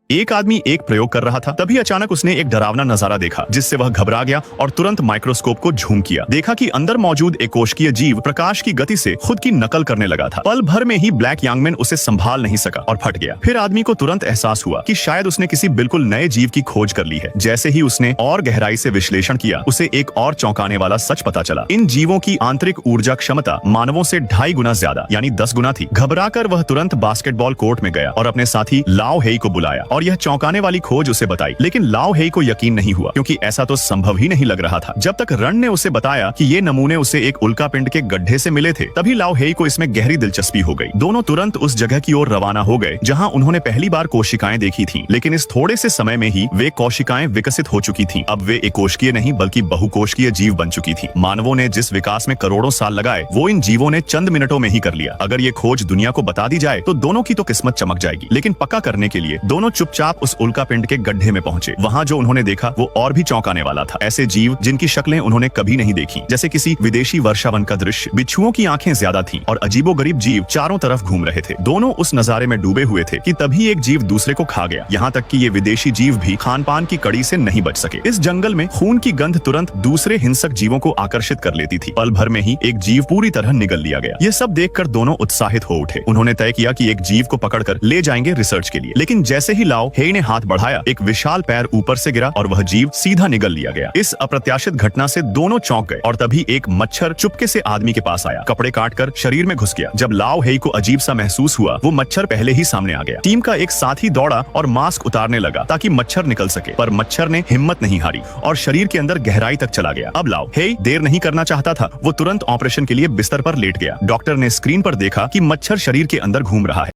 एक आदमी एक प्रयोग कर रहा था, तभी अचानक उसने एक डरावना नजारा देखा जिससे वह घबरा गया और तुरंत माइक्रोस्कोप को झूम किया। देखा कि अंदर मौजूद एक कोशिकीय जीव प्रकाश की गति से खुद की नकल करने लगा था। पल भर में ही ब्लैक यांगमैन उसे संभाल नहीं सका और फट गया। फिर आदमी को तुरंत एहसास हुआ कि शायद उसने किसी बिल्कुल नए जीव की खोज कर ली है। जैसे ही उसने और गहराई से विश्लेषण किया, उसे एक और चौंकाने वाला सच पता चला। इन जीवों की आंतरिक ऊर्जा क्षमता मानवों से 2.5 गुना ज्यादा यानी 10 गुना थी। घबराकर वह तुरंत बास्केटबॉल कोर्ट में गया और अपने साथी लाओ हेई को बुलाया और यह चौंकाने वाली खोज उसे बताई। लेकिन लाओ हेई को यकीन नहीं हुआ, क्योंकि ऐसा तो संभव ही नहीं लग रहा था। जब तक रण ने उसे बताया कि ये नमूने उसे एक उल्कापिंड के गड्ढे से मिले थे, तभी लाओ हेई को इसमें गहरी दिलचस्पी हो गई। दोनों तुरंत उस जगह की ओर रवाना हो गए जहां उन्होंने पहली बार कोशिकाएं देखी थीं। लेकिन इस थोड़े से समय में ही वे कोशिकाएं विकसित हो चुकी थीं। अब वे एकोशिकीय नहीं बल्कि बहुकोशिकीय जीव बन चुकी थीं। मानवों ने जिस विकास में करोड़ों साल लगाए, वो इन जीवों ने चंद मिनटों में ही कर लिया। अगर ये खोज दुनिया को बता दी जाए तो दोनों की तो किस्मत चमक जाएगी। लेकिन पक्का करने के लिए दोनों चुपचाप उस उल्कापिंड के गड्ढे में पहुंचे। वहां जो उन्होंने देखा वो और भी चौंकाने वाला था। ऐसे जीव जिनकी शक्लें उन्होंने कभी नहीं देखी, जैसे किसी विदेशी वर्षावन का दृश्य। बिच्छुओं की आंखें ज्यादा थीं और अजीबोगरीब जीव चारों तरफ घूम रहे थे। दोनों उस नजारे में डूबे हुए थे कि तभी एक जीव दूसरे को खा गया। यहाँ तक कि ये विदेशी जीव भी खान पान की कड़ी से नहीं बच सके। इस जंगल में खून की गंध तुरंत दूसरे हिंसक जीवों को आकर्षित कर लेती थी। पल भर में ही एक जीव पूरी तरह निगल लिया गया। ये सब देखकर दोनों उत्साहित हो उठे। उन्होंने तय किया कि एक जीव को पकड़कर ले जाएंगे रिसर्च के लिए। लेकिन जैसे ही लाओ हेई ने हाथ बढ़ाया, एक विशाल पैर ऊपर से गिरा और वह जीव सीधा निगल लिया गया। इस अप्रत्याशित घटना से दोनों चौंक गए और तभी एक मच्छर चुपके से आदमी के पास आया, कपड़े काटकर शरीर में घुस गया। जब लाओ हेई को अजीब सा महसूस हुआ, वो मच्छर पहले ही सामने आ गया। टीम का एक साथी दौड़ा और मास्क उतारने लगा ताकि मच्छर निकल सके, पर मच्छर ने हिम्मत नहीं हारी और शरीर के अंदर गहराई तक चला गया। अब लाओ हेई देर नहीं करना चाहता था। वो तुरंत ऑपरेशन के लिए बिस्तर पर लेट गया। डॉक्टर ने स्क्रीन पर देखा कि मच्छर शरीर के अंदर घूम रहा है।